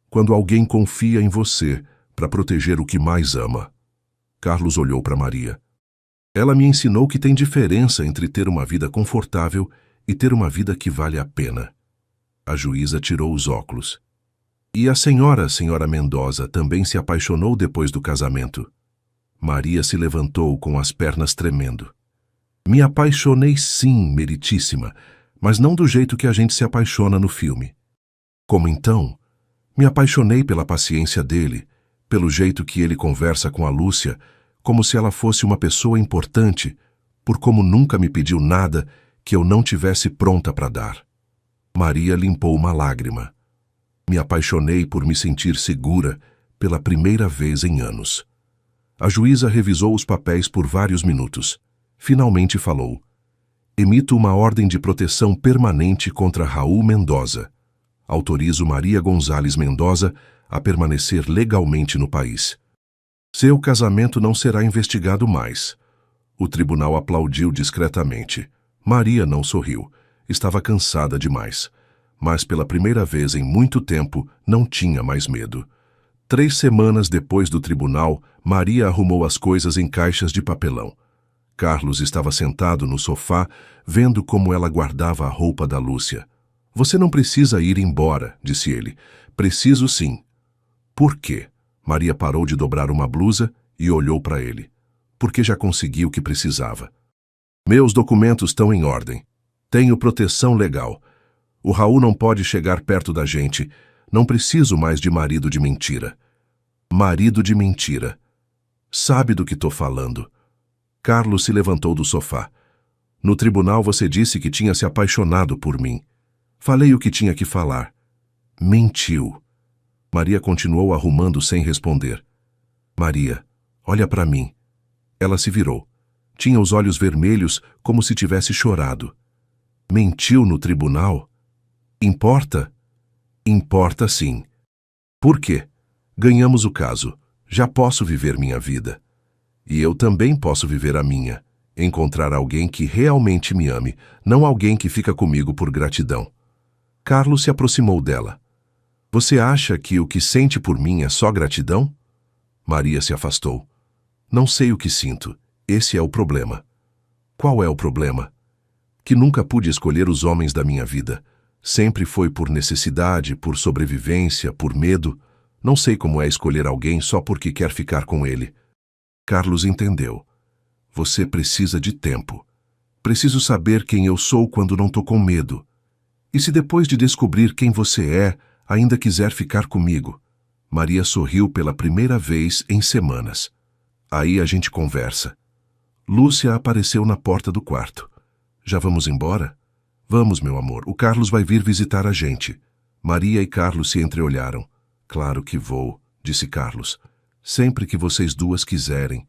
quando alguém confia em você para proteger o que mais ama. Carlos olhou para Maria. Ela me ensinou que tem diferença entre ter uma vida confortável e ter uma vida que vale a pena. A juíza tirou os óculos. E a senhora Mendoza, também se apaixonou depois do casamento? Maria se levantou com as pernas tremendo. Me apaixonei sim, meritíssima, mas não do jeito que a gente se apaixona no filme. Como então? Me apaixonei pela paciência dele, pelo jeito que ele conversa com a Lúcia, como se ela fosse uma pessoa importante, por como nunca me pediu nada que eu não tivesse pronta para dar. Maria limpou uma lágrima. Me apaixonei por me sentir segura pela primeira vez em anos. A juíza revisou os papéis por vários minutos. Finalmente falou. Emito uma ordem de proteção permanente contra Raul Mendoza. Autorizo Maria Gonzales Mendoza a permanecer legalmente no país. Seu casamento não será investigado mais. O tribunal aplaudiu discretamente. Maria não sorriu. Estava cansada demais. Mas pela primeira vez em muito tempo não tinha mais medo. 3 semanas depois do tribunal, Maria arrumou as coisas em caixas de papelão. Carlos estava sentado no sofá, vendo como ela guardava a roupa da Lúcia. Você não precisa ir embora, disse ele. Preciso sim. Por quê? Maria parou de dobrar uma blusa e olhou para ele. Porque já consegui o que precisava. Meus documentos estão em ordem. Tenho proteção legal. O Raul não pode chegar perto da gente. Não preciso mais de marido de mentira. Marido de mentira. Sabe do que tô falando. Carlos se levantou do sofá. No tribunal você disse que tinha se apaixonado por mim. Falei o que tinha que falar. Mentiu. Maria continuou arrumando sem responder. Maria, olha para mim. Ela se virou. Tinha os olhos vermelhos como se tivesse chorado. Mentiu no tribunal? Importa? Importa sim. Por quê? Ganhamos o caso. Já posso viver minha vida. E eu também posso viver a minha. Encontrar alguém que realmente me ame, não alguém que fica comigo por gratidão. Carlos se aproximou dela. Você acha que o que sente por mim é só gratidão? Maria se afastou. Não sei o que sinto. Esse é o problema. Qual é o problema? Que nunca pude escolher os homens da minha vida. Sempre foi por necessidade, por sobrevivência, por medo. Não sei como é escolher alguém só porque quer ficar com ele. Carlos entendeu. Você precisa de tempo. Preciso saber quem eu sou quando não tô com medo. E se depois de descobrir quem você é, ainda quiser ficar comigo? Maria sorriu pela primeira vez em semanas. Aí a gente conversa. Lúcia apareceu na porta do quarto. Já vamos embora? Vamos, meu amor. O Carlos vai vir visitar a gente. Maria e Carlos se entreolharam. Claro que vou, disse Carlos. Sempre que vocês duas quiserem.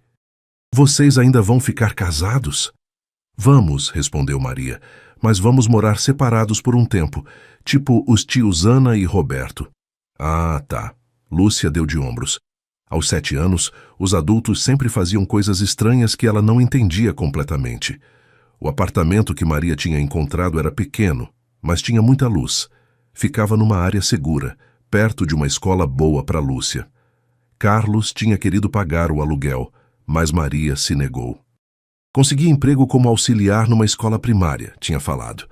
Vocês ainda vão ficar casados? Vamos, respondeu Maria, mas vamos morar separados por um tempo, tipo os tios Ana e Roberto. Ah, tá. Lúcia deu de ombros. Aos 7 anos, os adultos sempre faziam coisas estranhas que ela não entendia completamente. O apartamento que Maria tinha encontrado era pequeno, mas tinha muita luz. Ficava numa área segura, perto de uma escola boa para Lúcia. Carlos tinha querido pagar o aluguel, mas Maria se negou. Consegui emprego como auxiliar numa escola primária, tinha falado.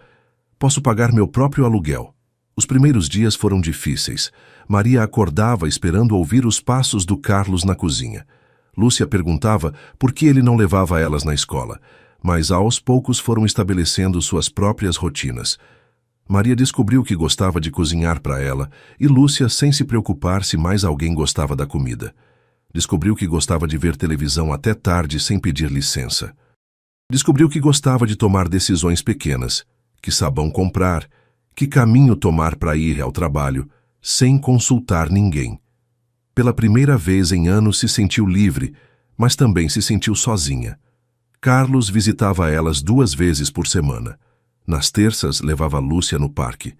Posso pagar meu próprio aluguel. Os primeiros dias foram difíceis. Maria acordava esperando ouvir os passos do Carlos na cozinha. Lúcia perguntava por que ele não levava elas na escola, mas aos poucos foram estabelecendo suas próprias rotinas. Maria descobriu que gostava de cozinhar para ela e Lúcia sem se preocupar se mais alguém gostava da comida. Descobriu que gostava de ver televisão até tarde sem pedir licença. Descobriu que gostava de tomar decisões pequenas, que sabão comprar, que caminho tomar para ir ao trabalho, sem consultar ninguém. Pela primeira vez em anos se sentiu livre, mas também se sentiu sozinha. Carlos visitava elas 2 vezes por semana. Nas terças, levava Lúcia no parque.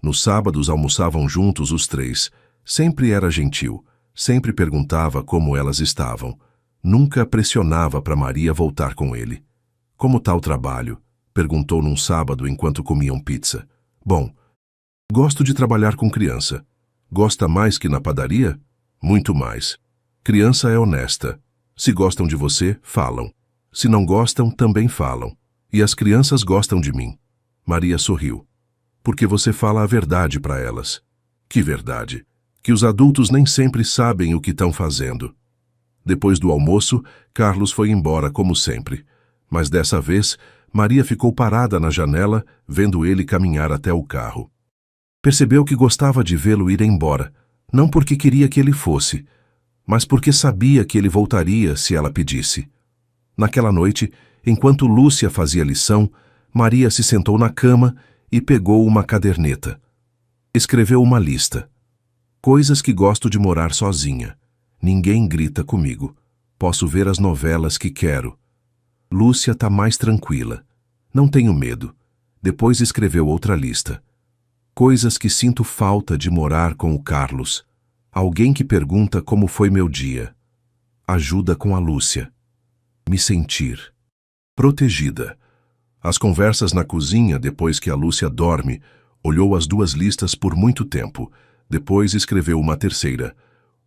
Nos sábados, almoçavam juntos os 3. Sempre era gentil. Sempre perguntava como elas estavam. Nunca pressionava para Maria voltar com ele. Como tá o trabalho? Perguntou num sábado enquanto comiam pizza. Bom, gosto de trabalhar com criança. Gosta mais que na padaria? Muito mais. Criança é honesta. Se gostam de você, falam. Se não gostam, também falam. E as crianças gostam de mim. Maria sorriu. Porque você fala a verdade para elas. Que verdade? Que os adultos nem sempre sabem o que estão fazendo. Depois do almoço, Carlos foi embora como sempre. Mas dessa vez, Maria ficou parada na janela, vendo ele caminhar até o carro. Percebeu que gostava de vê-lo ir embora, não porque queria que ele fosse, mas porque sabia que ele voltaria se ela pedisse. Naquela noite, enquanto Lúcia fazia lição, Maria se sentou na cama e pegou uma caderneta. Escreveu uma lista. Coisas que gosto de morar sozinha. Ninguém grita comigo. Posso ver as novelas que quero. Lúcia tá mais tranquila. Não tenho medo. Depois escreveu outra lista. Coisas que sinto falta de morar com o Carlos. Alguém que pergunta como foi meu dia. Ajuda com a Lúcia. Me sentir. Protegida. As conversas na cozinha depois que a Lúcia dorme. Olhou as 2 listas por muito tempo. Depois escreveu uma terceira.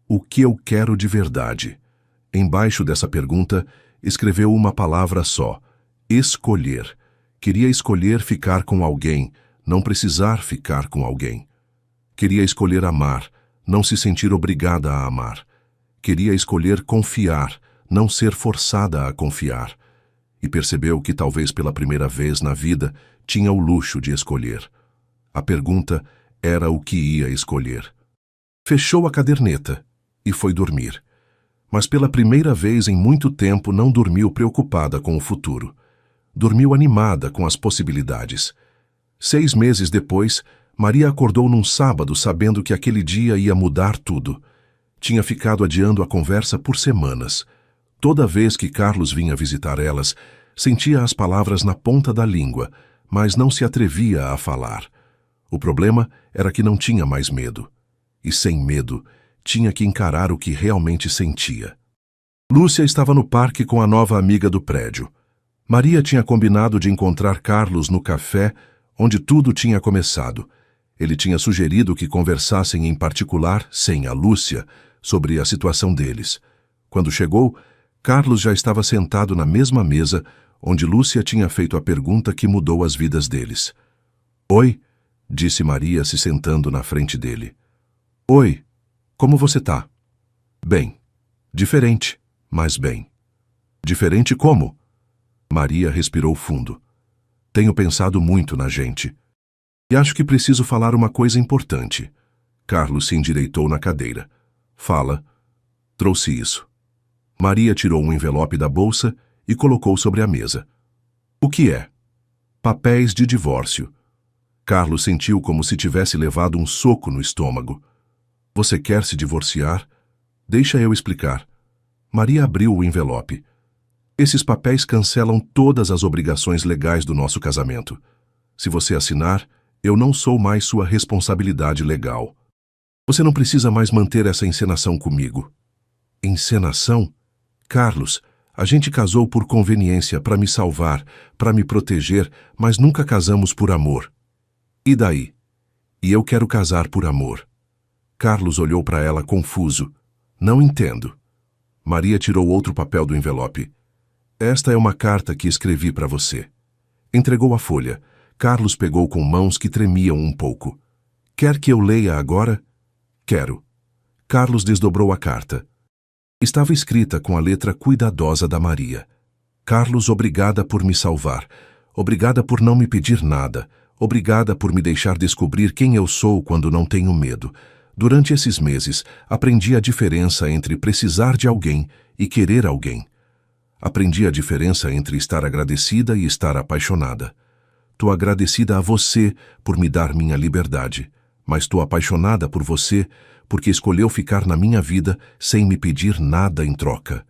O que eu quero de verdade? Embaixo dessa pergunta, escreveu uma palavra só. Escolher. Queria escolher ficar com alguém, não precisar ficar com alguém. Queria escolher amar, não se sentir obrigada a amar. Queria escolher confiar, não ser forçada a confiar. E percebeu que talvez pela primeira vez na vida tinha o luxo de escolher. A pergunta era o que ia escolher. Fechou a caderneta e foi dormir. Mas pela primeira vez em muito tempo não dormiu preocupada com o futuro. Dormiu animada com as possibilidades. 6 meses depois, Maria acordou num sábado sabendo que aquele dia ia mudar tudo. Tinha ficado adiando a conversa por semanas. Toda vez que Carlos vinha visitar elas, sentia as palavras na ponta da língua, mas não se atrevia a falar. O problema era que não tinha mais medo. E sem medo, tinha que encarar o que realmente sentia. Lúcia estava no parque com a nova amiga do prédio. Maria tinha combinado de encontrar Carlos no café onde tudo tinha começado. Ele tinha sugerido que conversassem em particular, sem a Lúcia, sobre a situação deles. Quando chegou, Carlos já estava sentado na mesma mesa onde Lúcia tinha feito a pergunta que mudou as vidas deles. "Oi", disse Maria se sentando na frente dele. "Oi, como você tá?" "Bem. Diferente, mas bem." "Diferente como?" Maria respirou fundo. "Tenho pensado muito na gente. E acho que preciso falar uma coisa importante." Carlos se endireitou na cadeira. "Fala." "Trouxe isso." Maria tirou um envelope da bolsa e colocou sobre a mesa. "O que é?" "Papéis de divórcio." Carlos sentiu como se tivesse levado um soco no estômago. "Você quer se divorciar?" "Deixa eu explicar." Maria abriu o envelope. "Esses papéis cancelam todas as obrigações legais do nosso casamento. Se você assinar, eu não sou mais sua responsabilidade legal. Você não precisa mais manter essa encenação comigo." "Encenação? Carlos, a gente casou por conveniência, para me salvar, para me proteger, mas nunca casamos por amor." "E daí?" "E eu quero casar por amor." Carlos olhou para ela confuso. "Não entendo." Maria tirou outro papel do envelope. "Esta é uma carta que escrevi para você." Entregou a folha. Carlos pegou com mãos que tremiam um pouco. "Quer que eu leia agora?" "Quero." Carlos desdobrou a carta. Estava escrita com a letra cuidadosa da Maria. "Carlos, obrigada por me salvar. Obrigada por não me pedir nada. Obrigada por me deixar descobrir quem eu sou quando não tenho medo. Durante esses meses, aprendi a diferença entre precisar de alguém e querer alguém. Aprendi a diferença entre estar agradecida e estar apaixonada. Tô agradecida a você por me dar minha liberdade, mas tô apaixonada por você porque escolheu ficar na minha vida sem me pedir nada em troca.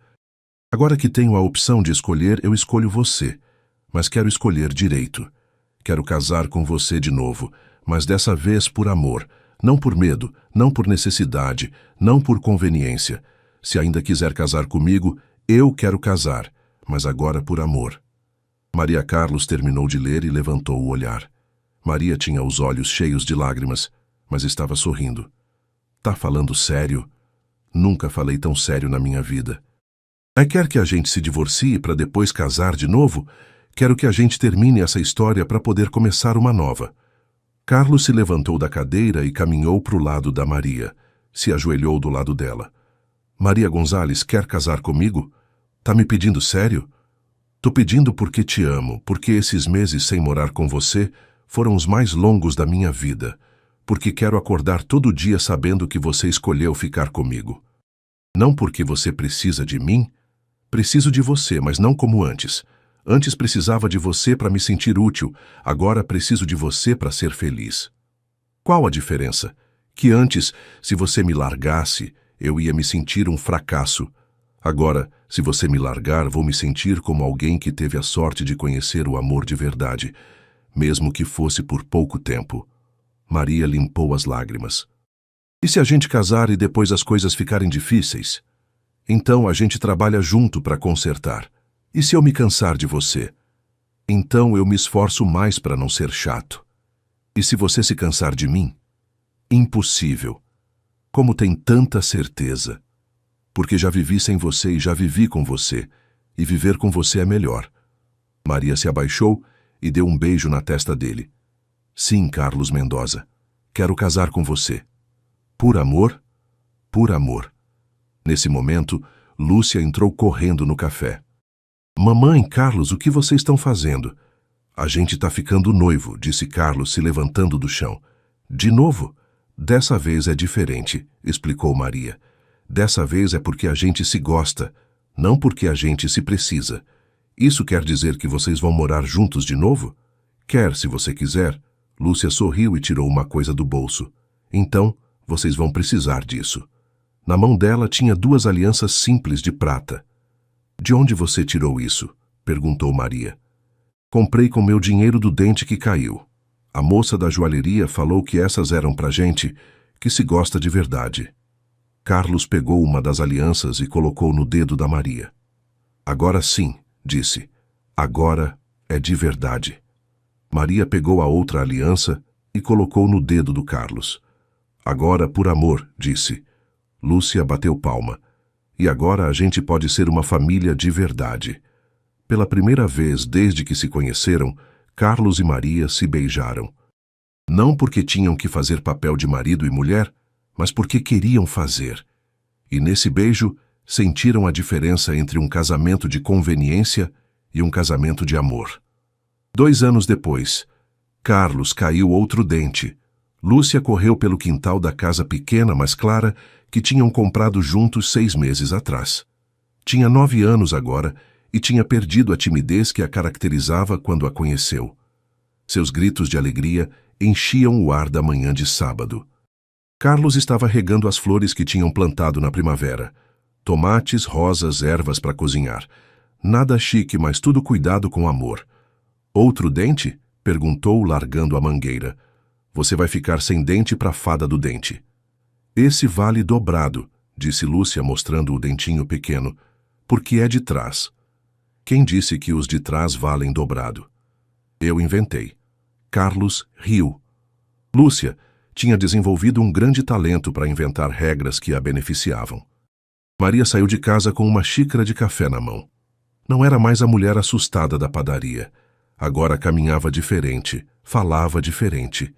Agora que tenho a opção de escolher, eu escolho você, mas quero escolher direito. Quero casar com você de novo, mas dessa vez por amor, não por medo, não por necessidade, não por conveniência. Se ainda quiser casar comigo, eu quero casar, mas agora por amor." Maria Carlos terminou de ler e levantou o olhar. Maria tinha os olhos cheios de lágrimas, mas estava sorrindo. "Tá falando sério?" "Nunca falei tão sério na minha vida." Quer que a gente se divorcie para depois casar de novo? Quero que a gente termine essa história para poder começar uma nova." Carlos se levantou da cadeira e caminhou para o lado da Maria. Se ajoelhou do lado dela. "Maria Gonzalez quer casar comigo? Tá me pedindo sério?" "Tô pedindo porque te amo, porque esses meses sem morar com você foram os mais longos da minha vida, porque quero acordar todo dia sabendo que você escolheu ficar comigo. Não porque você precisa de mim. Preciso de você, mas não como antes. Antes precisava de você para me sentir útil, agora preciso de você para ser feliz." "Qual a diferença? Que antes, se você me largasse, eu ia me sentir um fracasso. Agora, se você me largar, vou me sentir como alguém que teve a sorte de conhecer o amor de verdade, mesmo que fosse por pouco tempo." Maria limpou as lágrimas. "E se a gente casar e depois as coisas ficarem difíceis? Então a gente trabalha junto para consertar. E se eu me cansar de você? Então eu me esforço mais para não ser chato. E se você se cansar de mim? Impossível. Como tem tanta certeza? Porque já vivi sem você e já vivi com você, e viver com você é melhor." Maria se abaixou e deu um beijo na testa dele. "Sim, Carlos Mendoza. Quero casar com você." "Por amor?" "Por amor." Nesse momento, Lúcia entrou correndo no café. "Mamãe, Carlos, o que vocês estão fazendo?" "A gente tá ficando noivo", disse Carlos se levantando do chão. "De novo? Dessa vez é diferente", explicou Maria. Dessa vez é porque a gente se gosta, não porque a gente se precisa. Isso quer dizer que vocês vão morar juntos de novo? Quer, se você quiser. Lúcia sorriu e tirou uma coisa do bolso. Então, vocês vão precisar disso. Na mão dela tinha 2 alianças simples de prata. De onde você tirou isso? Perguntou Maria. Comprei com meu dinheiro do dente que caiu. A moça da joalheria falou que essas eram pra gente que se gosta de verdade. Carlos pegou uma das alianças e colocou no dedo da Maria. Agora sim, disse. Agora é de verdade. Maria pegou a outra aliança e colocou no dedo do Carlos. Agora por amor, disse. Lúcia bateu palma. E agora a gente pode ser uma família de verdade. Pela primeira vez desde que se conheceram, Carlos e Maria se beijaram. Não porque tinham que fazer papel de marido e mulher, mas porque queriam fazer. E nesse beijo, sentiram a diferença entre um casamento de conveniência e um casamento de amor. 2 anos depois, Carlos caiu outro dente. Lúcia correu pelo quintal da casa pequena, mas clara, que tinham comprado juntos 6 meses atrás. Tinha 9 anos agora e tinha perdido a timidez que a caracterizava quando a conheceu. Seus gritos de alegria enchiam o ar da manhã de sábado. Carlos estava regando as flores que tinham plantado na primavera. Tomates, rosas, ervas para cozinhar. Nada chique, mas tudo cuidado com amor. Outro dente? Perguntou, largando a mangueira. Você vai ficar sem dente para a fada do dente. Esse vale dobrado, disse Lúcia, mostrando o dentinho pequeno, porque é de trás. Quem disse que os de trás valem dobrado? Eu inventei. Carlos riu. Lúcia tinha desenvolvido um grande talento para inventar regras que a beneficiavam. Maria saiu de casa com uma xícara de café na mão. Não era mais a mulher assustada da padaria. Agora caminhava diferente, falava diferente.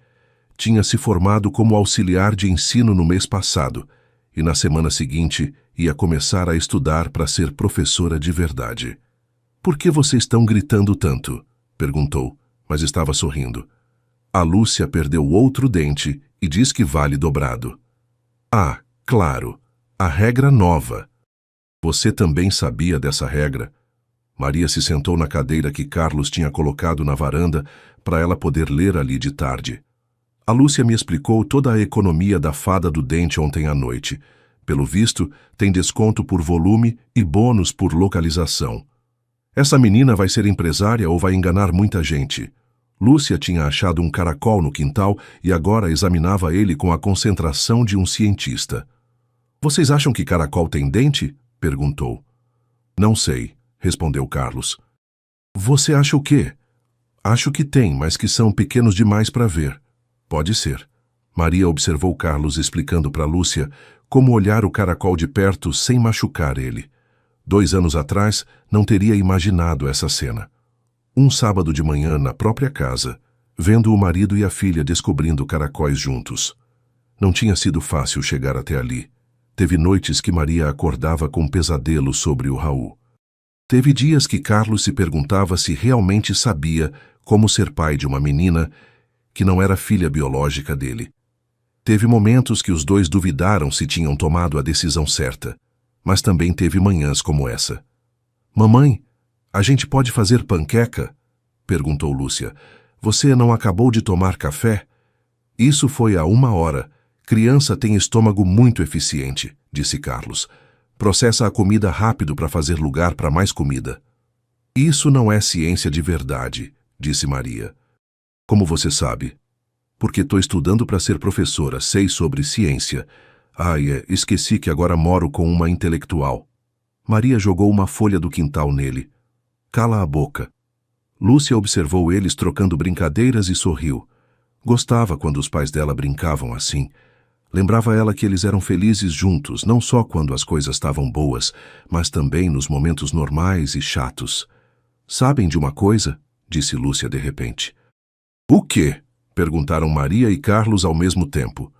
Tinha se formado como auxiliar de ensino no mês passado e na semana seguinte ia começar a estudar para ser professora de verdade. Por que vocês estão gritando tanto? Perguntou, mas estava sorrindo. A Lúcia perdeu outro dente e diz que vale dobrado. Ah, claro, a regra nova. Você também sabia dessa regra? Maria se sentou na cadeira que Carlos tinha colocado na varanda para ela poder ler ali de tarde. A Lúcia me explicou toda a economia da fada do dente ontem à noite. Pelo visto, tem desconto por volume e bônus por localização. Essa menina vai ser empresária ou vai enganar muita gente? Lúcia tinha achado um caracol no quintal e agora examinava ele com a concentração de um cientista. Vocês acham que caracol tem dente? Perguntou. Não sei, respondeu Carlos. Você acha o quê? Acho que tem, mas que são pequenos demais para ver. Pode ser. Maria observou Carlos explicando para Lúcia como olhar o caracol de perto sem machucar ele. 2 anos atrás, não teria imaginado essa cena. Um sábado de manhã, na própria casa, vendo o marido e a filha descobrindo caracóis juntos. Não tinha sido fácil chegar até ali. Teve noites que Maria acordava com pesadelos sobre o Raul. Teve dias que Carlos se perguntava se realmente sabia como ser pai de uma menina que não era filha biológica dele. Teve momentos que os dois duvidaram se tinham tomado a decisão certa, mas também teve manhãs como essa. Mamãe, a gente pode fazer panqueca? Perguntou Lúcia. Você não acabou de tomar café? Isso foi há 1 hora. Criança tem estômago muito eficiente, disse Carlos. Processa a comida rápido para fazer lugar para mais comida. Isso não é ciência de verdade, disse Maria. Como você sabe? Porque estou estudando para ser professora, sei sobre ciência. Esqueci que agora moro com uma intelectual. Maria jogou uma folha do quintal nele. Cala a boca. Lúcia observou eles trocando brincadeiras e sorriu. Gostava quando os pais dela brincavam assim. Lembrava ela que eles eram felizes juntos, não só quando as coisas estavam boas, mas também nos momentos normais e chatos. Sabem de uma coisa? Disse Lúcia de repente. O quê? Perguntaram Maria e Carlos ao mesmo tempo.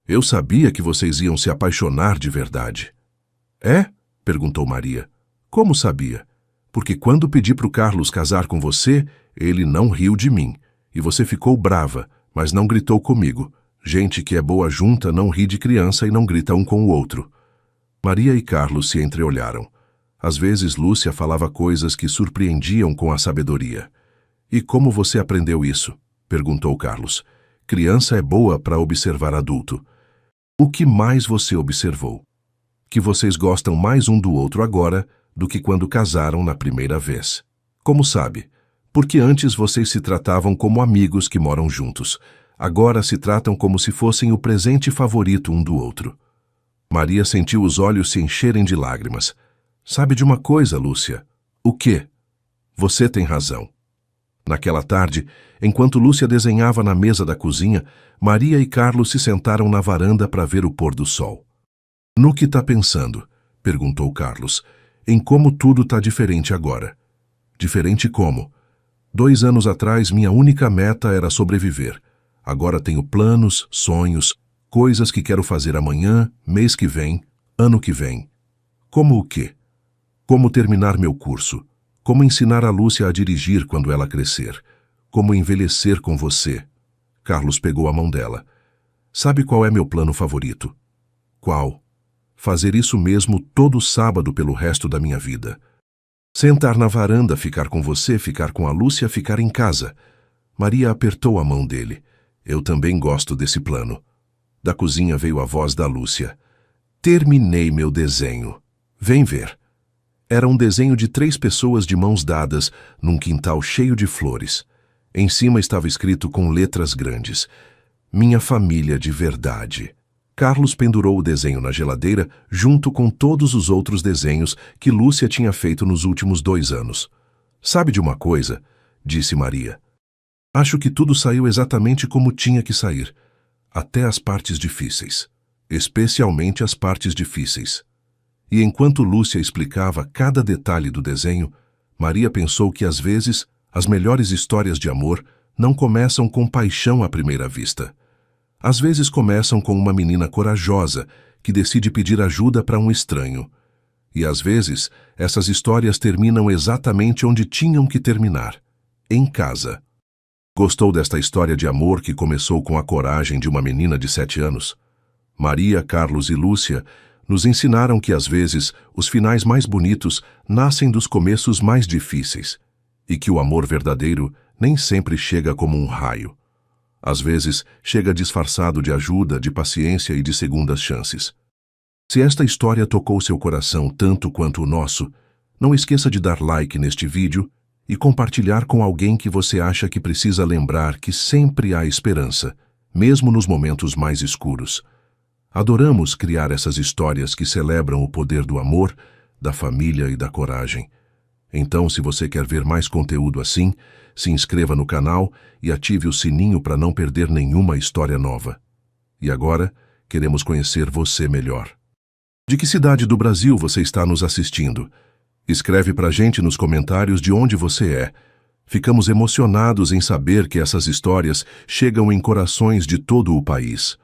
Eu sabia que vocês iam se apaixonar de verdade. É? Perguntou Maria. Como sabia? Porque quando pedi para o Carlos casar com você, ele não riu de mim. E você ficou brava, mas não gritou comigo. Gente que é boa junta não ri de criança e não grita um com o outro. Maria e Carlos se entreolharam. Às vezes Lúcia falava coisas que surpreendiam com a sabedoria. "E como você aprendeu isso?" perguntou Carlos. "Criança é boa para observar adulto." "O que mais você observou?" "Que vocês gostam mais um do outro agora do que quando casaram na primeira vez." "Como sabe?" "Porque antes vocês se tratavam como amigos que moram juntos. Agora se tratam como se fossem o presente favorito um do outro." Maria sentiu os olhos se encherem de lágrimas. "Sabe de uma coisa, Lúcia?" "O quê?" "Você tem razão." Naquela tarde, enquanto Lúcia desenhava na mesa da cozinha, Maria e Carlos se sentaram na varanda para ver o pôr do sol. "No que tá pensando?" perguntou Carlos. "Em como tudo tá diferente agora." "Diferente como?" 2 anos atrás, minha única meta era sobreviver. Agora tenho planos, sonhos, coisas que quero fazer amanhã, mês que vem, ano que vem." "Como o quê?" "Como terminar meu curso. Como ensinar a Lúcia a dirigir quando ela crescer. Como envelhecer com você." Carlos pegou a mão dela. "Sabe qual é meu plano favorito?" "Qual?" "Fazer isso mesmo todo sábado pelo resto da minha vida. Sentar na varanda, ficar com você, ficar com a Lúcia, ficar em casa." Maria apertou a mão dele. "Eu também gosto desse plano." Da cozinha veio a voz da Lúcia. "Terminei meu desenho. Vem ver." Era um desenho de 3 pessoas de mãos dadas, num quintal cheio de flores. Em cima estava escrito com letras grandes: "Minha família de verdade." Carlos pendurou o desenho na geladeira junto com todos os outros desenhos que Lúcia tinha feito nos últimos 2 anos. "Sabe de uma coisa?" disse Maria. "Acho que tudo saiu exatamente como tinha que sair. Até as partes difíceis. Especialmente as partes difíceis." E enquanto Lúcia explicava cada detalhe do desenho, Maria pensou que às vezes as melhores histórias de amor não começam com paixão à primeira vista. Às vezes começam com uma menina corajosa que decide pedir ajuda para um estranho. E às vezes essas histórias terminam exatamente onde tinham que terminar: em casa. Gostou desta história de amor que começou com a coragem de uma menina de 7 anos? Maria, Carlos e Lúcia nos ensinaram que às vezes os finais mais bonitos nascem dos começos mais difíceis e que o amor verdadeiro nem sempre chega como um raio. Às vezes chega disfarçado de ajuda, de paciência e de segundas chances. Se esta história tocou seu coração tanto quanto o nosso, não esqueça de dar like neste vídeo e compartilhar com alguém que você acha que precisa lembrar que sempre há esperança, mesmo nos momentos mais escuros. Adoramos criar essas histórias que celebram o poder do amor, da família e da coragem. Então, se você quer ver mais conteúdo assim, se inscreva no canal e ative o sininho para não perder nenhuma história nova. E agora, queremos conhecer você melhor. De que cidade do Brasil você está nos assistindo? Escreve pra gente nos comentários de onde você é. Ficamos emocionados em saber que essas histórias chegam em corações de todo o país.